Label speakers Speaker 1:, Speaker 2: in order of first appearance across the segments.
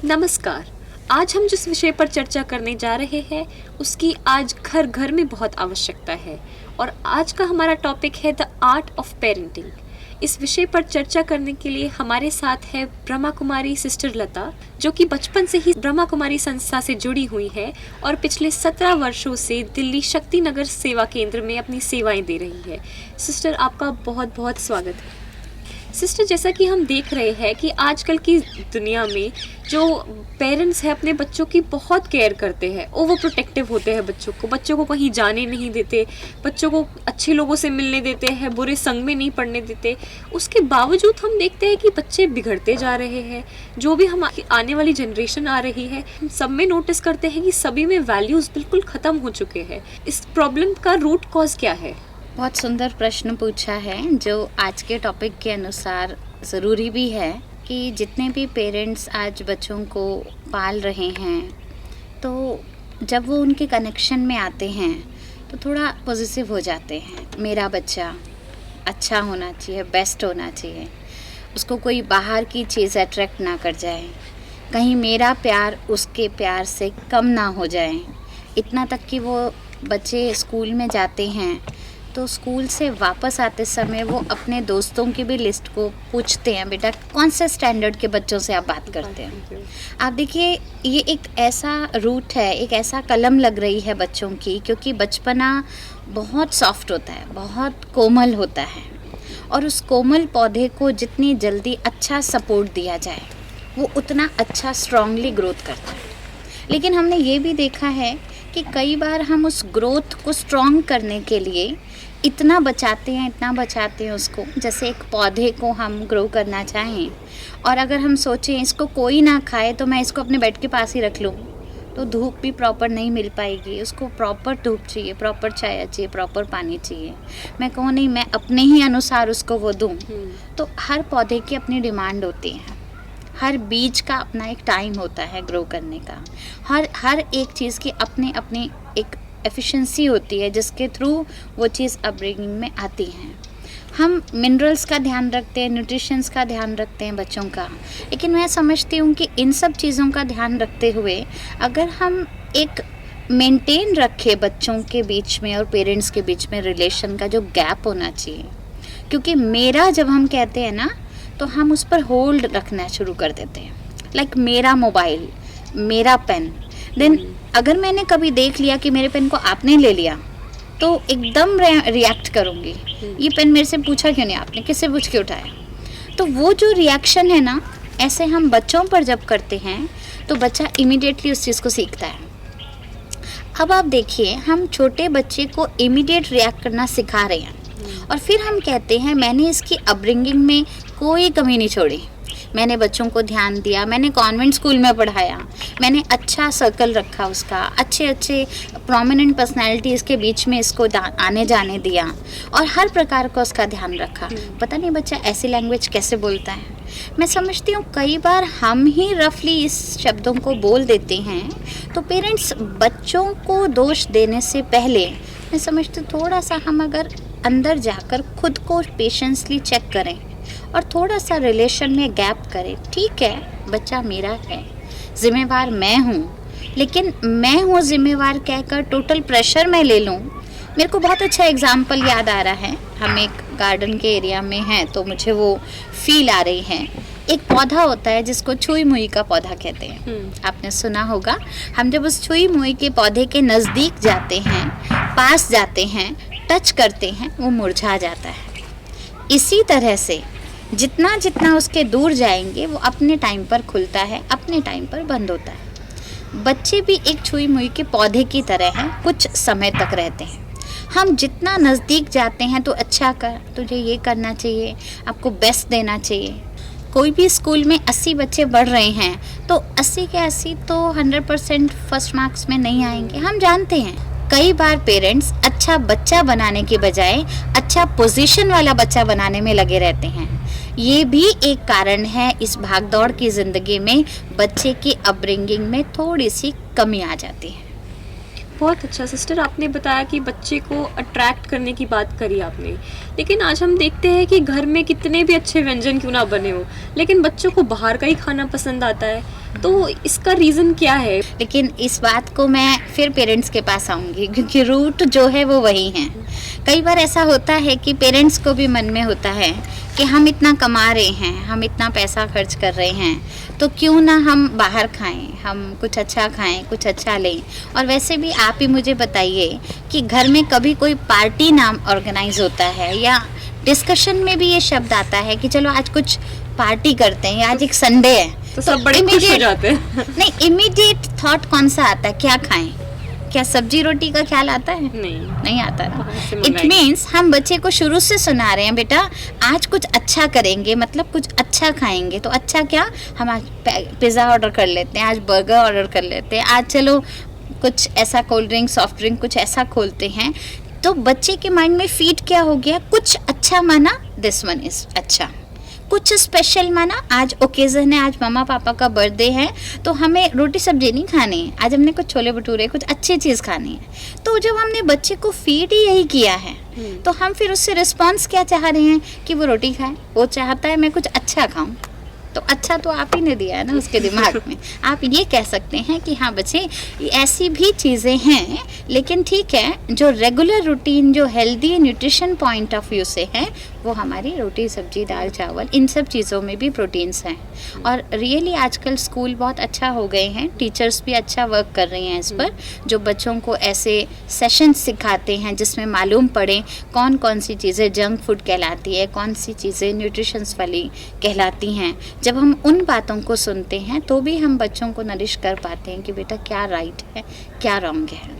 Speaker 1: नमस्कार। आज हम जिस विषय पर चर्चा करने जा रहे हैं उसकी आज घर घर में बहुत आवश्यकता है और आज का हमारा टॉपिक है द आर्ट ऑफ पेरेंटिंग। इस विषय पर चर्चा करने के लिए हमारे साथ है ब्रह्मा कुमारी सिस्टर लता, जो कि बचपन से ही ब्रह्मा कुमारी संस्था से जुड़ी हुई है और पिछले 17 वर्षों से दिल्ली शक्ति नगर सेवा केंद्र में अपनी सेवाएं दे रही है। सिस्टर, आपका बहुत बहुत स्वागत है। सिस्टर, जैसा कि हम देख रहे हैं कि आजकल की दुनिया में जो पेरेंट्स हैं अपने बच्चों की बहुत केयर करते हैं, ओवर प्रोटेक्टिव होते हैं बच्चों को कहीं जाने नहीं देते, बच्चों को अच्छे लोगों से मिलने देते हैं, बुरे संग में नहीं पड़ने देते। उसके बावजूद हम देखते हैं कि बच्चे बिगड़ते जा रहे हैं। जो भी हम आने वाली जनरेशन आ रही है, हम सब में नोटिस करते हैं कि सभी में वैल्यूज़ बिल्कुल ख़त्म हो चुके हैं। इस प्रॉब्लम का रूट कॉज क्या है?
Speaker 2: बहुत सुंदर प्रश्न पूछा है, जो आज के टॉपिक के अनुसार ज़रूरी भी है कि जितने भी पेरेंट्स आज बच्चों को पाल रहे हैं, तो जब वो उनके कनेक्शन में आते हैं तो थोड़ा पॉजिटिव हो जाते हैं। मेरा बच्चा अच्छा होना चाहिए, बेस्ट होना चाहिए, उसको कोई बाहर की चीज़ अट्रैक्ट ना कर जाए, कहीं मेरा प्यार उसके प्यार से कम ना हो जाए। इतना तक कि वो बच्चे स्कूल में जाते हैं तो स्कूल से वापस आते समय वो अपने दोस्तों की भी लिस्ट को पूछते हैं, बेटा कौन से स्टैंडर्ड के बच्चों से आप बात करते हैं। आप देखिए, ये एक ऐसा रूट है, एक ऐसा कलम लग रही है बच्चों की, क्योंकि बचपना बहुत सॉफ्ट होता है, बहुत कोमल होता है, और उस कोमल पौधे को जितनी जल्दी अच्छा सपोर्ट दिया जाए वो उतना अच्छा स्ट्रांगली ग्रोथ करता है। लेकिन हमने ये भी देखा है कि कई बार हम उस ग्रोथ को स्ट्रॉन्ग करने के लिए इतना बचाते हैं उसको, जैसे एक पौधे को हम ग्रो करना चाहें और अगर हम सोचें इसको कोई ना खाए तो मैं इसको अपने बेड के पास ही रख लूँ, तो धूप भी प्रॉपर नहीं मिल पाएगी। उसको प्रॉपर धूप चाहिए, प्रॉपर छाया चाहिए, प्रॉपर पानी चाहिए। मैं कहूँ नहीं, मैं अपने ही अनुसार उसको वो दूँ। तो हर पौधे की अपनी डिमांड होती है, हर बीज का अपना एक टाइम होता है ग्रो करने का, हर एक चीज़ की अपनी अपनी एक एफिशिएंसी होती है जिसके थ्रू वो चीज़ अपब्रिंगिंग में आती है। हम मिनरल्स का ध्यान रखते हैं, न्यूट्रिशंस का ध्यान रखते हैं बच्चों का, लेकिन मैं समझती हूँ कि इन सब चीज़ों का ध्यान रखते हुए अगर हम एक मेंटेन रखें बच्चों के बीच में और पेरेंट्स के बीच में रिलेशन का जो गैप होना चाहिए, क्योंकि मेरा जब हम कहते हैं ना तो हम उस पर होल्ड रखना शुरू कर देते हैं। लाइक मेरा मोबाइल, मेरा पेन, देन अगर मैंने कभी देख लिया कि मेरे पेन को आपने ले लिया तो एकदम रिएक्ट करूँगी, ये पेन मेरे से पूछा क्यों नहीं आपने, किससे पूछ के उठाया। तो वो जो रिएक्शन है ना, ऐसे हम बच्चों पर जब करते हैं तो बच्चा इमीडिएटली उस चीज़ को सीखता है। अब आप देखिए, हम छोटे बच्चे को इमीडिएट रिएक्ट करना सिखा रहे हैं और फिर हम कहते हैं मैंने इसकी अपब्रिंगिंग में कोई कमी नहीं छोड़ी, मैंने बच्चों को ध्यान दिया, मैंने कॉन्वेंट स्कूल में पढ़ाया, मैंने अच्छा सर्कल रखा उसका, अच्छे प्रोमिनेंट पर्सनालिटीज़ के बीच में इसको आने जाने दिया और हर प्रकार का उसका ध्यान रखा। पता नहीं बच्चा ऐसी लैंग्वेज कैसे बोलता है। मैं समझती हूँ कई बार हम ही रफली इस शब्दों को बोल देते हैं, तो पेरेंट्स बच्चों को दोष देने से पहले मैं समझती हूँ थोड़ा सा हम अगर अंदर जाकर खुद को पेशेंसली चेक करें और थोड़ा सा रिलेशन में गैप करें। ठीक है, बच्चा मेरा है, जिम्मेवार मैं हूँ, लेकिन मैं हूँ जिम्मेवार कहकर टोटल प्रेशर मैं ले लूँ। मेरे को बहुत अच्छा एग्जाम्पल याद आ रहा है, हम एक गार्डन के एरिया में हैं तो मुझे वो फील आ रही है। एक पौधा होता है जिसको छुई मुई का पौधा कहते हैं, आपने सुना होगा। हम जब उस छुई मुई के पौधे के नज़दीक जाते हैं, पास जाते हैं, टच करते हैं, वो मुरझा जाता है। इसी तरह से जितना जितना उसके दूर जाएंगे वो अपने टाइम पर खुलता है, अपने टाइम पर बंद होता है। बच्चे भी एक छुई मुई के पौधे की तरह हैं, कुछ समय तक रहते हैं। हम जितना नज़दीक जाते हैं तो अच्छा कर, तुझे ये करना चाहिए, आपको बेस्ट देना चाहिए। कोई भी स्कूल में 80 बच्चे बढ़ रहे हैं तो 80 के 80 तो 100% फर्स्ट मार्क्स में नहीं आएंगे, हम जानते हैं। कई बार पेरेंट्स अच्छा बच्चा बनाने के बजाय अच्छा पोजीशन वाला बच्चा बनाने में लगे रहते हैं। ये भी एक कारण है इस भागदौड़ की ज़िंदगी में बच्चे की अपब्रिंगिंग में थोड़ी सी कमी आ जाती है।
Speaker 1: बहुत अच्छा सिस्टर, आपने बताया कि बच्चे को अट्रैक्ट करने की बात करी आपने, लेकिन आज हम देखते हैं कि घर में कितने भी अच्छे व्यंजन क्यों ना बने हो, लेकिन बच्चों को बाहर का ही खाना पसंद आता है। तो इसका रीज़न क्या है?
Speaker 2: लेकिन इस बात को मैं फिर पेरेंट्स के पास आऊँगी, क्योंकि रूट जो है वो वही है। कई बार ऐसा होता है कि पेरेंट्स को भी मन में होता है कि हम इतना कमा रहे हैं, हम इतना पैसा खर्च कर रहे हैं, तो क्यों ना हम बाहर खाएं, हम कुछ अच्छा खाएं, कुछ अच्छा लें। और वैसे भी आप ही मुझे बताइए कि घर में कभी कोई पार्टी नाम ऑर्गेनाइज होता है या डिस्कशन में भी ये शब्द आता है कि चलो आज कुछ पार्टी करते हैं या आज एक संडे है,
Speaker 1: तो सब बड़े खुश हो जाते हैं।
Speaker 2: नहीं, इमीडिएट थॉट कौन सा आता है, क्या खाएं? क्या सब्जी रोटी का ख्याल आता है? नहीं आता ना। इट मीन्स हम बच्चे को शुरू से सुना रहे हैं, बेटा आज कुछ अच्छा करेंगे, मतलब कुछ अच्छा खाएंगे। तो अच्छा क्या, हम आज पिज़्ज़ा ऑर्डर कर लेते हैं, आज बर्गर ऑर्डर कर लेते हैं, आज चलो कुछ ऐसा कोल्ड ड्रिंक सॉफ्ट ड्रिंक कुछ ऐसा खोलते हैं। तो बच्चे के माइंड में फीड क्या हो गया, कुछ अच्छा माना, दिस वन इज अच्छा, कुछ स्पेशल माना, आज ओकेजन है, आज मामा पापा का बर्थडे है, तो हमें रोटी सब्जी नहीं खानी है, आज हमने कुछ छोले भटूरे कुछ अच्छी चीज़ खानी है। तो जब हमने बच्चे को फीड ही यही किया है, तो हम फिर उससे रिस्पॉन्स क्या चाह रहे हैं कि वो रोटी खाए, वो चाहता है मैं कुछ अच्छा खाऊं। तो अच्छा तो आप ही ने दिया है ना उसके दिमाग में। आप ये कह सकते हैं कि हाँ बच्चे ऐसी भी चीज़ें हैं, लेकिन ठीक है, जो रेगुलर रूटीन जो healthy nutrition point of view से है वो हमारी रोटी सब्जी दाल चावल, इन सब चीज़ों में भी प्रोटीन्स हैं। और रियली आजकल स्कूल बहुत अच्छा हो गए हैं, टीचर्स भी अच्छा वर्क कर रही हैं इस पर, जो बच्चों को ऐसे सेशंस सिखाते हैं जिसमें मालूम पड़े कौन कौन सी चीज़ें जंक फूड कहलाती है, कौन सी चीज़ें न्यूट्रिशंस वाली कहलाती हैं। जब हम उन बातों को सुनते हैं तो भी हम बच्चों को नरिश कर पाते हैं कि बेटा क्या राइट है क्या रॉन्ग है।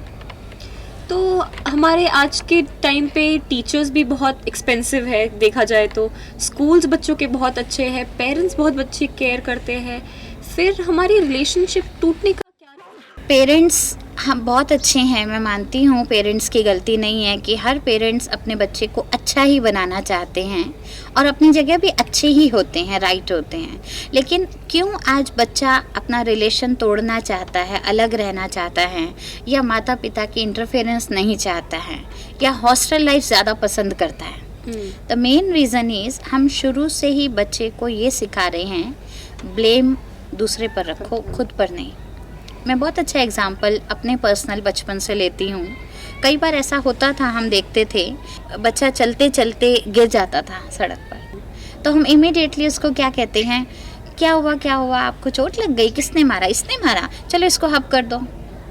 Speaker 1: तो हमारे आज के टाइम पे टीचर्स भी बहुत एक्सपेंसिव है, देखा जाए तो स्कूल्स बच्चों के बहुत अच्छे हैं, पेरेंट्स बहुत बच्चे केयर करते हैं, फिर हमारी रिलेशनशिप टूटने का क्या?
Speaker 2: पेरेंट्स हम बहुत अच्छे हैं, मैं मानती हूँ पेरेंट्स की गलती नहीं है कि हर पेरेंट्स अपने बच्चे को अच्छा ही बनाना चाहते हैं और अपनी जगह भी अच्छे ही होते हैं, राइट होते हैं। लेकिन क्यों आज बच्चा अपना रिलेशन तोड़ना चाहता है, अलग रहना चाहता है, या माता पिता की इंटरफेरेंस नहीं चाहता है, या हॉस्टल लाइफ ज़्यादा पसंद करता है? द मेन रीज़न इज़ हम शुरू से ही बच्चे को ये सिखा रहे हैं ब्लेम दूसरे पर रखो, खुद पर नहीं। मैं बहुत अच्छा एग्जाम्पल अपने पर्सनल बचपन से लेती हूँ। कई बार ऐसा होता था, हम देखते थे बच्चा चलते चलते गिर जाता था सड़क पर, तो हम इमीडिएटली उसको क्या कहते हैं, क्या हुआ, आपको चोट लग गई, किसने मारा, इसने मारा, चलो इसको हब कर दो।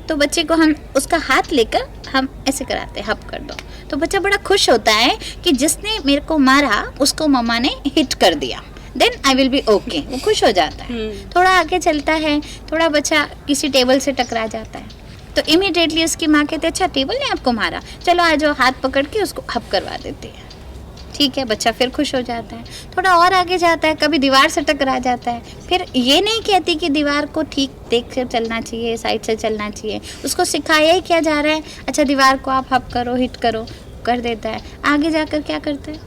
Speaker 2: तो बच्चे को हम उसका हाथ लेकर हम ऐसे कराते हैं, हब कर दो। तो बच्चा बड़ा खुश होता है कि जिसने मेरे को मारा उसको मम्मा ने हिट कर दिया, then I will be okay, वो खुश हो जाता है। थोड़ा आगे चलता है, थोड़ा बच्चा किसी टेबल से टकरा जाता है, तो इमीडिएटली उसकी माँ कहते हैं अच्छा टेबल ने आपको मारा, चलो आ जाओ, हाथ पकड़ के उसको हब करवा देते हैं। ठीक है, बच्चा फिर खुश हो जाता है। थोड़ा और आगे जाता है, कभी दीवार से टकरा जाता है, फिर ये नहीं कहती कि दीवार को ठीक देख कर चलना चाहिए, साइड से चलना चाहिए, उसको सिखाया ही क्या जा रहा है, अच्छा दीवार को आप हब करो, हिट करो, कर देता है। आगे जाकर क्या करता है,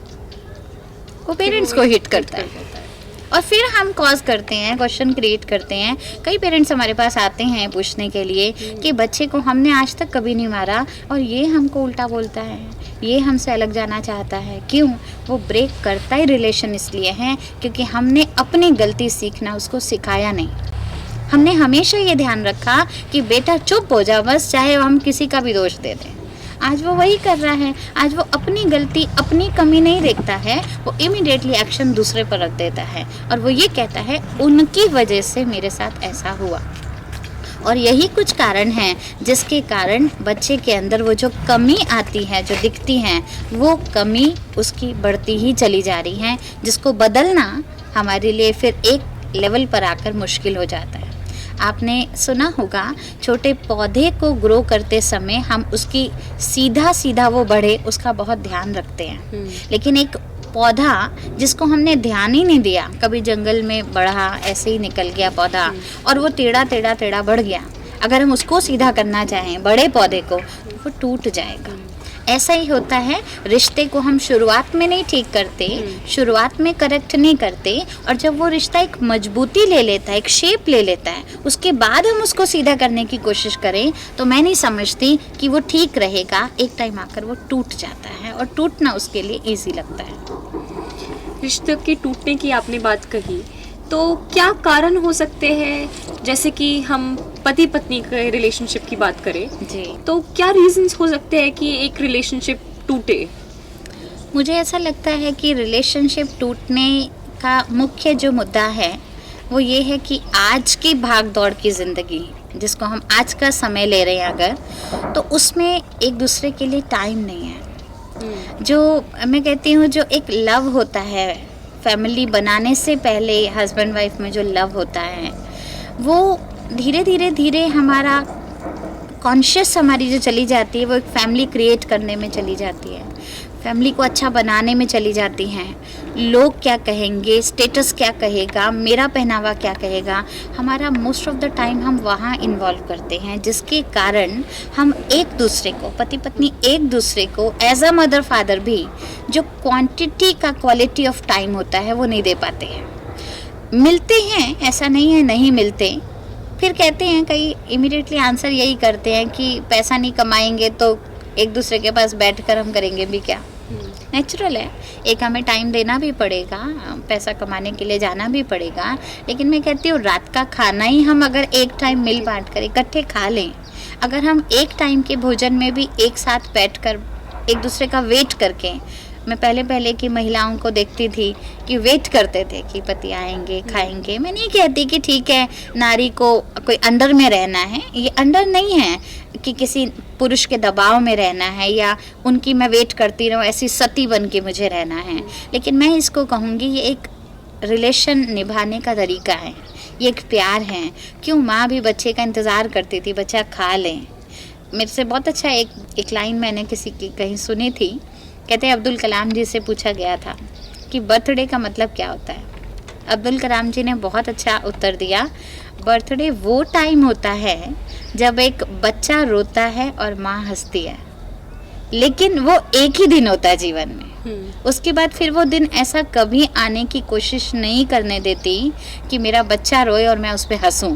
Speaker 2: वो पेरेंट्स को हिट करता है। और फिर हम कॉज करते हैं, क्वेश्चन क्रिएट करते हैं। कई पेरेंट्स हमारे पास आते हैं पूछने के लिए कि बच्चे को हमने आज तक कभी नहीं मारा और ये हमको उल्टा बोलता है, ये हमसे अलग जाना चाहता है। क्यों? वो ब्रेक करता ही रिलेशन इसलिए है क्योंकि हमने अपनी गलती सीखना उसको सिखाया नहीं। हमने हमेशा ये ध्यान रखा कि बेटा चुप हो जा बस, चाहे हम किसी का भी दोष दे दें। आज वो वही कर रहा है, आज वो अपनी गलती अपनी कमी नहीं देखता है, वो इमीडिएटली एक्शन दूसरे पर रख देता है और वो ये कहता है उनकी वजह से मेरे साथ ऐसा हुआ। और यही कुछ कारण हैं जिसके कारण बच्चे के अंदर वो जो कमी आती है, जो दिखती है, वो कमी उसकी बढ़ती ही चली जा रही है, जिसको बदलना हमारे लिए फिर एक लेवल पर आकर मुश्किल हो जाता है। आपने सुना होगा छोटे पौधे को ग्रो करते समय हम उसकी सीधा वो बढ़े उसका बहुत ध्यान रखते हैं, लेकिन एक पौधा जिसको हमने ध्यान ही नहीं दिया, कभी जंगल में बढ़ा, ऐसे ही निकल गया पौधा और वो टेढ़ा बढ़ गया, अगर हम उसको सीधा करना चाहें बड़े पौधे को तो वो टूट जाएगा। ऐसा ही होता है, रिश्ते को हम शुरुआत में नहीं ठीक करते, शुरुआत में करेक्ट नहीं करते, और जब वो रिश्ता एक मजबूती ले लेता है, एक शेप ले लेता है, उसके बाद हम उसको सीधा करने की कोशिश करें, तो मैं नहीं समझती कि वो ठीक रहेगा। एक टाइम आकर वो टूट जाता है, और टूटना उसके लिए ईजी लगता है।
Speaker 1: रिश्ते के टूटने की आपने बात कही, तो क्या कारण हो सकते हैं? जैसे कि हम पति पत्नी के रिलेशनशिप की बात करें
Speaker 2: जी,
Speaker 1: तो क्या रीजंस हो सकते हैं कि एक रिलेशनशिप टूटे?
Speaker 2: मुझे ऐसा लगता है कि रिलेशनशिप टूटने का मुख्य जो मुद्दा है वो ये है कि आज की भाग दौड़ की ज़िंदगी, जिसको हम आज का समय ले रहे हैं अगर, तो उसमें एक दूसरे के लिए टाइम नहीं है। जो मैं कहती हूँ, जो एक लव होता है फैमिली बनाने से पहले, हस्बैंड वाइफ में जो लव होता है, वो धीरे धीरे धीरे हमारा कॉन्शियस हमारी जो चली जाती है, वो एक फैमिली क्रिएट करने में चली जाती है, फैमिली को अच्छा बनाने में चली जाती हैं। लोग क्या कहेंगे, स्टेटस क्या कहेगा, मेरा पहनावा क्या कहेगा, हमारा मोस्ट ऑफ द टाइम हम वहाँ इन्वॉल्व करते हैं, जिसके कारण हम एक दूसरे को, पति पत्नी एक दूसरे को एज अ मदर फादर भी, जो क्वांटिटी का क्वालिटी ऑफ टाइम होता है वो नहीं दे पाते हैं। मिलते हैं, ऐसा नहीं है नहीं मिलते, फिर कहते हैं, कई इमीडिएटली आंसर यही करते हैं कि पैसा नहीं कमाएंगे तो एक दूसरे के पास बैठकर हम करेंगे भी क्या। नेचुरल है, एक हमें टाइम देना भी पड़ेगा, पैसा कमाने के लिए जाना भी पड़ेगा, लेकिन मैं कहती हूँ रात का खाना ही हम अगर एक टाइम मिल बांट कर इकट्ठे खा लें, अगर हम एक टाइम के भोजन में भी एक साथ बैठकर एक दूसरे का वेट करके, मैं पहले की महिलाओं को देखती थी कि वेट करते थे कि पति आएंगे खाएंगे। मैं नहीं कहती कि ठीक है नारी को कोई अंडर में रहना है, ये अंडर नहीं है कि किसी पुरुष के दबाव में रहना है या उनकी मैं वेट करती रहूं, ऐसी सती बन के मुझे रहना है। लेकिन मैं इसको कहूँगी ये एक रिलेशन निभाने का तरीका है, ये एक प्यार है। क्यों माँ भी बच्चे का इंतज़ार करती थी, बच्चा खा लें। मेरे से बहुत अच्छा एक लाइन मैंने किसी की कहीं सुनी थी, कहते हैं अब्दुल कलाम जी से पूछा गया था कि बर्थडे का मतलब क्या होता है। अब्दुल कलाम जी ने बहुत अच्छा उत्तर दिया, बर्थडे वो टाइम होता है जब एक बच्चा रोता है और माँ हंसती है, लेकिन वो एक ही दिन होता है जीवन में। उसके बाद फिर वो दिन ऐसा कभी आने की कोशिश नहीं करने देती कि मेरा बच्चा रोए और मैं उस पर हंसूं।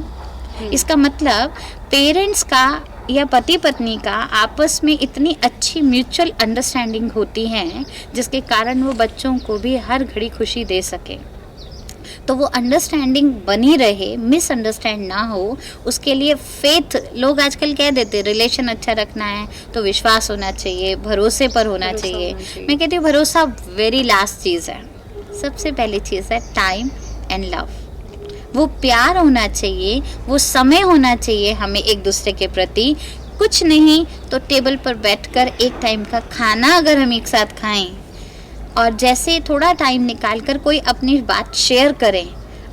Speaker 2: इसका मतलब पेरेंट्स का या पति पत्नी का आपस में इतनी अच्छी म्यूचुअल अंडरस्टैंडिंग होती है, जिसके कारण वो बच्चों को भी हर घड़ी खुशी दे सके। तो वो अंडरस्टैंडिंग बनी रहे, मिसअंडरस्टैंड ना हो, उसके लिए फेथ, लोग आजकल कह देते रिलेशन अच्छा रखना है तो विश्वास होना चाहिए, भरोसे पर होना चाहिए। मैं कहती हूँ भरोसा वेरी लास्ट चीज़ है, सबसे पहली चीज़ है टाइम एंड लव। वो प्यार होना चाहिए, वो समय होना चाहिए हमें एक दूसरे के प्रति। कुछ नहीं तो टेबल पर बैठकर एक टाइम का खाना अगर हम एक साथ खाएं, और जैसे थोड़ा टाइम निकालकर कोई अपनी बात शेयर करें।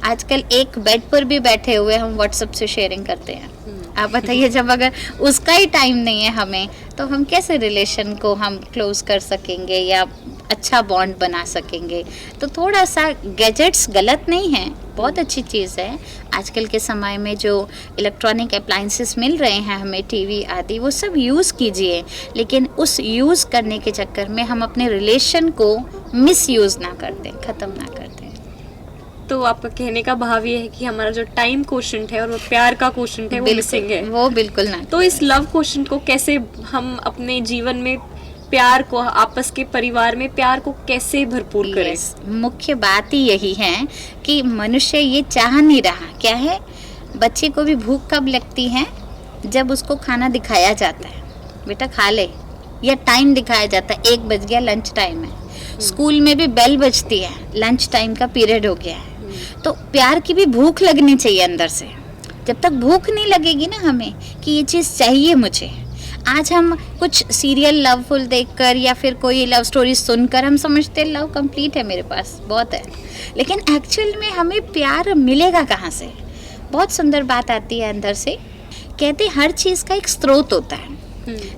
Speaker 2: आजकल एक बेड पर भी बैठे हुए हम व्हाट्सएप से शेयरिंग करते हैं। आप बताइए, जब अगर उसका ही टाइम नहीं है हमें, तो हम कैसे रिलेशन को हम क्लोज कर सकेंगे या अच्छा बॉन्ड बना सकेंगे। तो थोड़ा सा गैजेट्स गलत नहीं है, बहुत अच्छी चीज़ है। आजकल के समय में जो इलेक्ट्रॉनिक अप्लाइंसेस मिल रहे हैं हमें, टीवी आदि, वो सब यूज़ कीजिए, लेकिन उस यूज़ करने के चक्कर में हम अपने रिलेशन को मिसयूज़ ना कर दें, ख़त्म ना कर दें।
Speaker 1: तो आपका कहने का भाव ये है कि हमारा जो टाइम क्वोशंट है और वो प्यार का क्वोशंट है वो मिसिंग है।
Speaker 2: वो बिल्कुल ना।
Speaker 1: तो इस लव क्वोशंट को कैसे हम अपने जीवन में, प्यार को, आपस के परिवार में प्यार को कैसे भरपूर करें?
Speaker 2: मुख्य बात ही यही है कि मनुष्य ये चाह नहीं रहा। क्या है, बच्चे को भी भूख कब लगती है? जब उसको खाना दिखाया जाता है, बेटा खा ले, या टाइम दिखाया जाता है, 1 बज गया, लंच टाइम है। स्कूल में भी बेल बजती है, लंच टाइम का पीरियड हो गया है। तो प्यार की भी भूख लगनी चाहिए अंदर से। जब तक भूख नहीं लगेगी ना हमें कि ये चीज़ चाहिए मुझे, आज हम कुछ सीरियल लवफुल देखकर या फिर कोई लव स्टोरी सुनकर हम समझते लव कंप्लीट है, मेरे पास बहुत है, लेकिन एक्चुअल में हमें प्यार मिलेगा कहाँ से? बहुत सुंदर बात आती है अंदर से। कहते हर चीज़ का एक स्रोत होता है।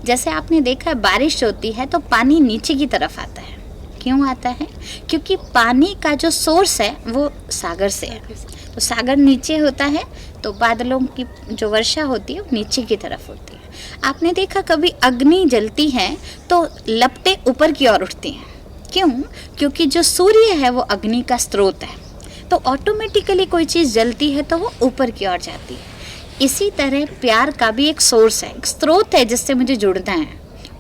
Speaker 2: जैसे आपने देखा है, बारिश होती है तो पानी नीचे की तरफ आता है। क्यों आता है? क्योंकि पानी का जो सोर्स है वो सागर से है। तो सागर नीचे होता है तो बादलों की जो वर्षा होती है वो नीचे की तरफ होती है। आपने देखा कभी अग्नि जलती है तो लपटें ऊपर की ओर उठती हैं, क्यों? क्योंकि जो सूर्य है वो अग्नि का स्रोत है, तो ऑटोमेटिकली कोई चीज़ जलती है तो वो ऊपर की ओर जाती है। इसी तरह प्यार का भी एक सोर्स है, एक स्रोत है जिससे मुझे जुड़ना है,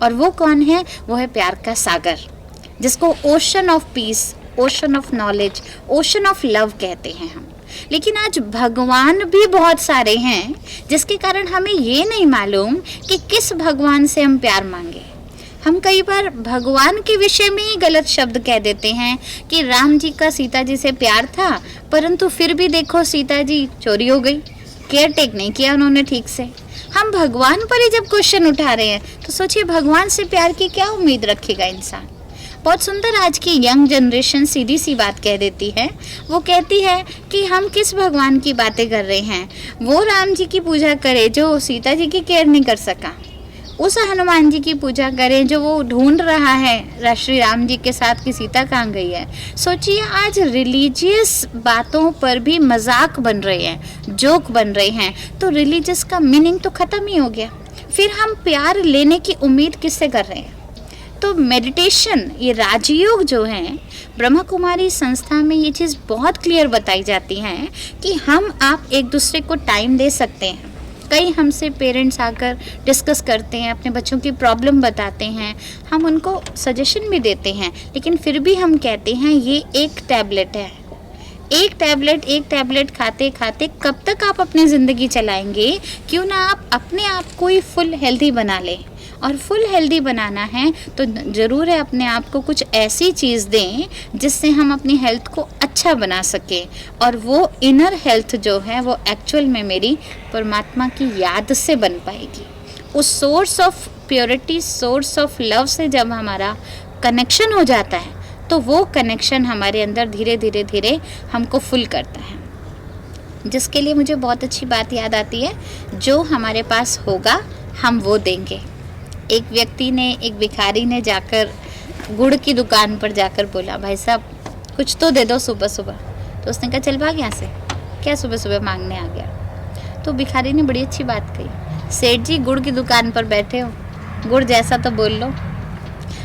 Speaker 2: और वो कौन है? वो है प्यार का सागर, जिसको ocean of peace, ocean of knowledge, ocean of love कहते हैं हम। लेकिन आज भगवान भी बहुत सारे हैं, जिसके कारण हमें ये नहीं मालूम कि किस भगवान से हम प्यार मांगे। हम कई बार भगवान के विषय में ही गलत शब्द कह देते हैं कि राम जी का सीता जी से प्यार था, परंतु फिर भी देखो सीता जी चोरी हो गई, केयर टेक नहीं किया उन्होंने ठीक से। हम भगवान पर ही जब क्वेश्चन उठा रहे हैं तो सोचिए भगवान से प्यार की क्या उम्मीद रखेगा इंसान। बहुत सुंदर आज की यंग जनरेशन सीधी सी बात कह देती है। वो कहती है कि हम किस भगवान की बातें कर रहे हैं, वो राम जी की पूजा करे जो सीता जी की केयर नहीं कर सका, उस हनुमान जी की पूजा करें जो वो ढूंढ रहा है श्री राम जी के साथ कि सीता कहाँ गई है। सोचिए आज रिलीजियस बातों पर भी मजाक बन रहे हैं, जोक बन रहे हैं, तो रिलीजियस का मीनिंग तो ख़त्म ही हो गया। फिर हम प्यार लेने की उम्मीद किससे कर रहे हैं? तो मेडिटेशन, ये राजयोग जो है, ब्रह्मा कुमारी संस्था में ये चीज़ बहुत क्लियर बताई जाती है कि हम आप एक दूसरे को टाइम दे सकते हैं। कई हमसे पेरेंट्स आकर डिस्कस करते हैं, अपने बच्चों की प्रॉब्लम बताते हैं, हम उनको सजेशन भी देते हैं, लेकिन फिर भी हम कहते हैं ये एक टैबलेट है, एक टैबलेट खाते खाते कब तक आप अपनी ज़िंदगी चलाएंगे? क्यों ना आप अपने आप को ही फुल हेल्दी बना लें। और फुल हेल्दी बनाना है तो ज़रूर है अपने आप को कुछ ऐसी चीज़ दें जिससे हम अपनी हेल्थ को अच्छा बना सकें, और वो इनर हेल्थ जो है वो एक्चुअल में मेरी परमात्मा की याद से बन पाएगी। उस source of purity, source of love से जब हमारा कनेक्शन हो जाता है तो वो कनेक्शन हमारे अंदर धीरे धीरे हमको फुल करता है। जिसके लिए मुझे बहुत अच्छी बात याद आती है, जो हमारे पास होगा हम वो देंगे। एक व्यक्ति ने, एक भिखारी ने जाकर गुड़ की दुकान पर जाकर बोला, भाई साहब कुछ तो दे दो सुबह सुबह। तो उसने कहा चल भाग यहाँ से, क्या सुबह सुबह मांगने आ गया। तो भिखारी ने बड़ी अच्छी बात कही, सेठ जी गुड़ की दुकान पर बैठे हो, गुड़ जैसा तो बोल लो।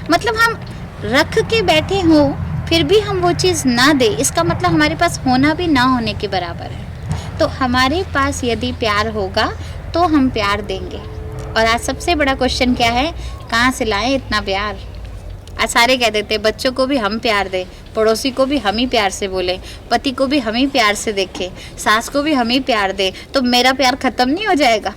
Speaker 2: मतलब हम रख के बैठे हो फिर भी हम वो चीज़ ना दे, इसका मतलब हमारे पास होना भी ना होने के बराबर है। तो हमारे पास यदि प्यार होगा तो हम प्यार देंगे। और आज सबसे बड़ा क्वेश्चन क्या है, कहाँ से लाएं इतना प्यार? आज सारे कह देते बच्चों को भी हम प्यार दें, पड़ोसी को भी हम ही प्यार से बोलें, पति को भी हम ही प्यार से देखें, सास को भी हम ही प्यार दें, तो मेरा प्यार ख़त्म नहीं हो जाएगा।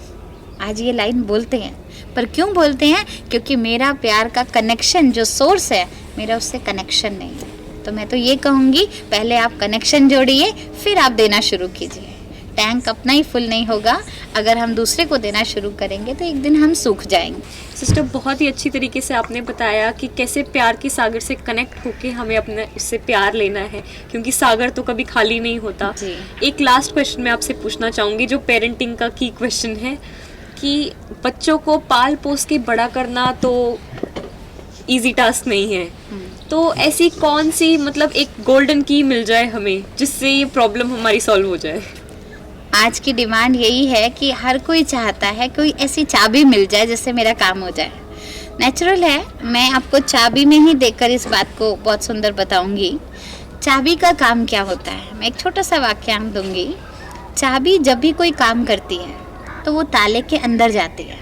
Speaker 2: आज ये लाइन बोलते हैं, पर क्यों बोलते हैं? क्योंकि मेरा प्यार का कनेक्शन, जो सोर्स है मेरा, उससे कनेक्शन नहीं है। तो मैं तो ये कहूँगी पहले आप कनेक्शन जोड़िए, फिर आप देना शुरू कीजिए। टैंक अपना ही फुल नहीं होगा, अगर हम दूसरे को देना शुरू करेंगे तो एक दिन हम सूख जाएंगे।
Speaker 1: सिस्टर, बहुत ही अच्छी तरीके से आपने बताया कि कैसे प्यार के सागर से कनेक्ट होके हमें अपने उससे प्यार लेना है, क्योंकि सागर तो कभी खाली नहीं होता। एक लास्ट क्वेश्चन मैं आपसे पूछना चाहूँगी, जो पेरेंटिंग का की क्वेश्चन है कि बच्चों को पाल पोस के बड़ा करना तो इजी टास्क नहीं है, तो ऐसी कौन सी मतलब एक गोल्डन की मिल जाए हमें जिससे ये प्रॉब्लम हमारी सॉल्व हो जाए?
Speaker 2: आज की डिमांड यही है कि हर कोई चाहता है कोई ऐसी चाबी मिल जाए जिससे मेरा काम हो जाए। नेचुरल है, मैं आपको चाबी में ही देखकर इस बात को बहुत सुंदर बताऊंगी। चाबी का काम क्या होता है, मैं एक छोटा सा वाक्यांश दूंगी। चाबी जब भी कोई काम करती है तो वो ताले के अंदर जाती है।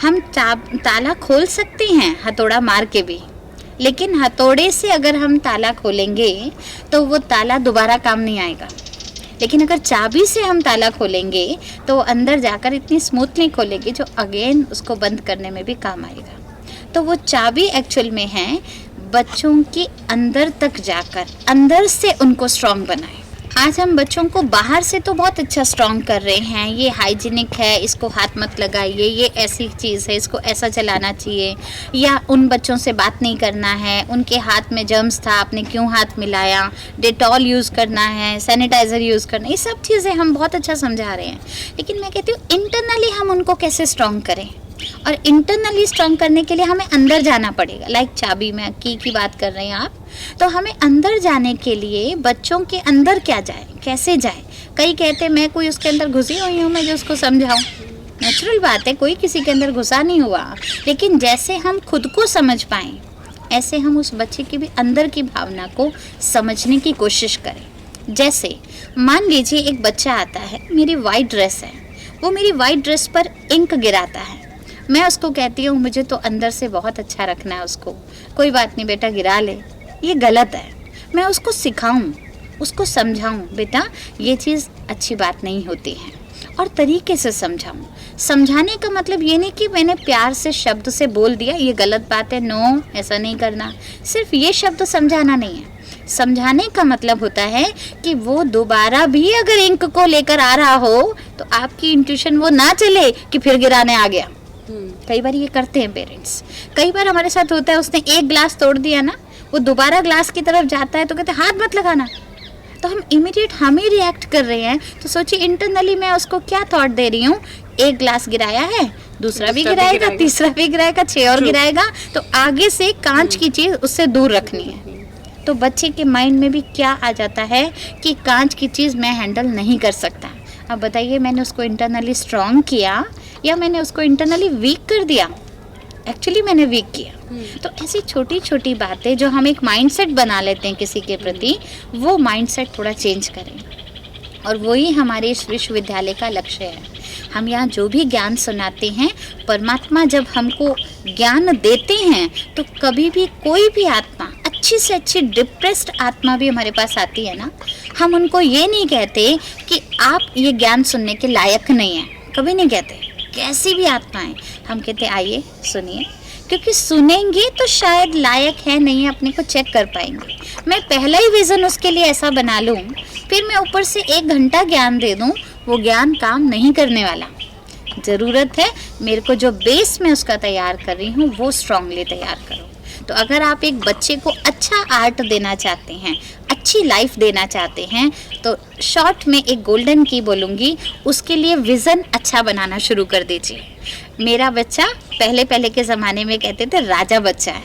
Speaker 2: हम ताला खोल सकते हैं हथौड़ा मार के भी, लेकिन हथौड़े से अगर हम ताला खोलेंगे तो वो ताला दोबारा काम नहीं आएगा। लेकिन अगर चाबी से हम ताला खोलेंगे तो वो अंदर जाकर इतनी स्मूथली खोलेंगे जो अगेन उसको बंद करने में भी काम आएगा। तो वो चाबी एक्चुअल में है बच्चों के अंदर तक जाकर अंदर से उनको स्ट्रॉन्ग बनाए। आज हम बच्चों को बाहर से तो बहुत अच्छा स्ट्रॉन्ग कर रहे हैं, ये हाइजीनिक है, इसको हाथ मत लगाइए, ये ऐसी चीज़ है, इसको ऐसा चलाना चाहिए, या उन बच्चों से बात नहीं करना है, उनके हाथ में जर्म्स था आपने क्यों हाथ मिलाया, डेटॉल यूज़ करना है, सैनिटाइज़र यूज़ करना, ये सब चीज़ें हम बहुत अच्छा समझा रहे हैं। लेकिन मैं कहती हूँ इंटरनली हम उनको कैसे स्ट्रॉन्ग करें, और इंटरनली स्ट्रॉन्ग करने के लिए हमें अंदर जाना पड़ेगा। लाइक चाबी में की बात कर रहे हैं आप, तो हमें अंदर जाने के लिए बच्चों के अंदर क्या जाए, कैसे जाए? कई कहते मैं कोई उसके अंदर घुसी हुई हूँ मैं जो उसको समझाऊँ, नेचुरल बात है, कोई किसी के अंदर घुसा नहीं हुआ, लेकिन जैसे हम खुद को समझ पाएं ऐसे हम उस बच्चे की भी अंदर की भावना को समझने की कोशिश करें। जैसे मान लीजिए एक बच्चा आता है, मेरी वाइट ड्रेस है, वो मेरी वाइट ड्रेस पर इंक गिराता है, मैं उसको कहती हूँ मुझे तो अंदर से बहुत अच्छा रखना है उसको, कोई बात नहीं बेटा गिरा ले, ये गलत है। मैं उसको सिखाऊं, उसको समझाऊं, बेटा ये चीज़ अच्छी बात नहीं होती है, और तरीके से समझाऊं। समझाने का मतलब ये नहीं कि मैंने प्यार से शब्द से बोल दिया ये गलत बात है, नो ऐसा नहीं करना, सिर्फ ये शब्द समझाना नहीं है। समझाने का मतलब होता है कि वो दोबारा भी अगर इंक को लेकर आ रहा हो तो आपकी इंट्यूशन वो ना चले कि फिर गिराने आ गया। कई बार ये करते हैं पेरेंट्स, कई बार हमारे साथ होता है, उसने एक ग्लास तोड़ दिया ना, वो दोबारा ग्लास की तरफ जाता है तो कहते हैं हाथ मत लगाना, तो हम इमीडिएट हम ही रिएक्ट कर रहे हैं। तो सोचिए इंटरनली मैं उसको क्या थॉट दे रही हूँ, एक ग्लास गिराया है, दूसरा भी गिराएगा, तीसरा भी गिराएगा, 6 और गिराएगा, तो आगे से कांच की चीज़ उससे दूर रखनी है। तो बच्चे के माइंड में भी क्या आ जाता है कि कांच की चीज़ मैं हैंडल नहीं कर सकता। अब बताइए मैंने उसको इंटरनली स्ट्रॉन्ग किया या मैंने उसको इंटरनली वीक कर दिया? एक्चुअली मैंने वीक किया। तो ऐसी छोटी छोटी बातें जो हम एक माइंडसेट बना लेते हैं किसी के प्रति, वो माइंडसेट थोड़ा चेंज करें, और वही हमारे इस विश्वविद्यालय का लक्ष्य है। हम यहाँ जो भी ज्ञान सुनाते हैं, परमात्मा जब हमको ज्ञान देते हैं तो कभी भी कोई भी आत्मा, अच्छी से अच्छी डिप्रेस्ड आत्मा भी हमारे पास आती है ना, हम उनको ये नहीं कहते कि आप ये ज्ञान सुनने के लायक नहीं हैं, कभी नहीं कहते। कैसी भी आत्माएं, हम कहते आइए सुनिए, क्योंकि सुनेंगे तो शायद लायक है नहीं है, अपने को चेक कर पाएंगे। मैं पहला ही विज़न उसके लिए ऐसा बना लूँ, फिर मैं ऊपर से 1 घंटा ज्ञान दे दूँ, वो ज्ञान काम नहीं करने वाला। ज़रूरत है मेरे को जो बेस में उसका तैयार कर रही हूँ वो स्ट्रांगली तैयार करो। तो अगर आप एक बच्चे को अच्छा आर्ट देना चाहते हैं, अच्छी लाइफ देना चाहते हैं, तो शॉर्ट में एक गोल्डन की बोलूँगी, उसके लिए विज़न अच्छा बनाना शुरू कर दीजिए। मेरा बच्चा पहले के ज़माने में कहते थे राजा बच्चा है,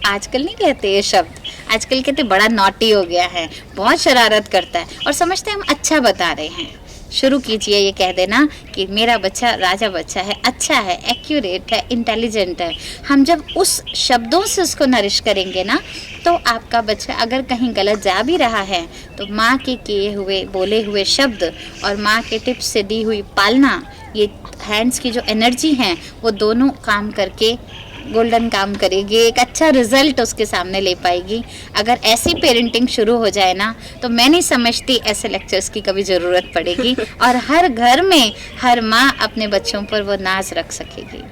Speaker 2: आजकल नहीं कहते ये शब्द, आजकल कहते बड़ा नॉटी हो गया है, बहुत शरारत करता है, और समझते हम अच्छा बता रहे हैं। शुरू कीजिए ये कह देना कि मेरा बच्चा राजा बच्चा है, अच्छा है, एक्यूरेट है, इंटेलिजेंट है। हम जब उस शब्दों से उसको नरिश करेंगे ना, तो आपका बच्चा अगर कहीं गलत जा भी रहा है तो माँ के किए हुए बोले हुए शब्द और माँ के टिप्स से दी हुई पालना, ये हैंड्स की जो एनर्जी हैं वो दोनों काम करके गोल्डन काम करेगी, एक अच्छा रिजल्ट उसके सामने ले पाएगी। अगर ऐसी पेरेंटिंग शुरू हो जाए ना, तो मैं नहीं समझती ऐसे लेक्चर्स की कभी ज़रूरत पड़ेगी, और हर घर में हर माँ अपने बच्चों पर वो नाज रख सकेगी।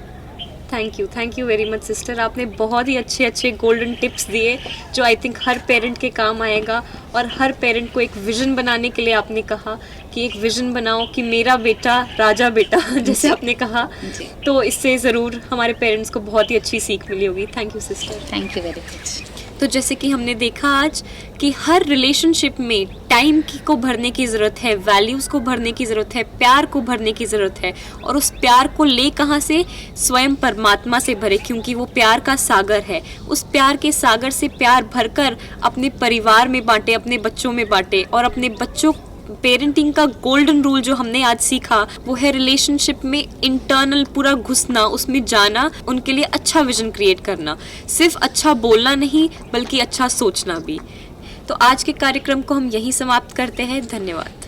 Speaker 1: Thank you very much sister. आपने बहुत ही अच्छे अच्छे गोल्डन टिप्स दिए जो आई थिंक हर पेरेंट के काम आएगा, और हर पेरेंट को एक विज़न बनाने के लिए आपने कहा कि एक विज़न बनाओ कि मेरा बेटा राजा बेटा जैसे आपने कहा, तो इससे ज़रूर हमारे पेरेंट्स को बहुत ही अच्छी सीख मिली होगी। Thank you sister.
Speaker 2: Thank you very much.
Speaker 1: तो जैसे कि हमने देखा आज कि हर रिलेशनशिप में टाइम को भरने की ज़रूरत है, वैल्यूज़ को भरने की ज़रूरत है, प्यार को भरने की ज़रूरत है, और उस प्यार को ले कहाँ से? स्वयं परमात्मा से भरे, क्योंकि वो प्यार का सागर है। उस प्यार के सागर से प्यार भरकर अपने परिवार में बांटे, अपने बच्चों में बांटे, और अपने बच्चों पेरेंटिंग का गोल्डन रूल जो हमने आज सीखा वो है रिलेशनशिप में इंटरनल पूरा घुसना, उसमें जाना, उनके लिए अच्छा विजन क्रिएट करना, सिर्फ अच्छा बोलना नहीं बल्कि अच्छा सोचना भी। तो आज के कार्यक्रम को हम यहीं समाप्त करते हैं। धन्यवाद।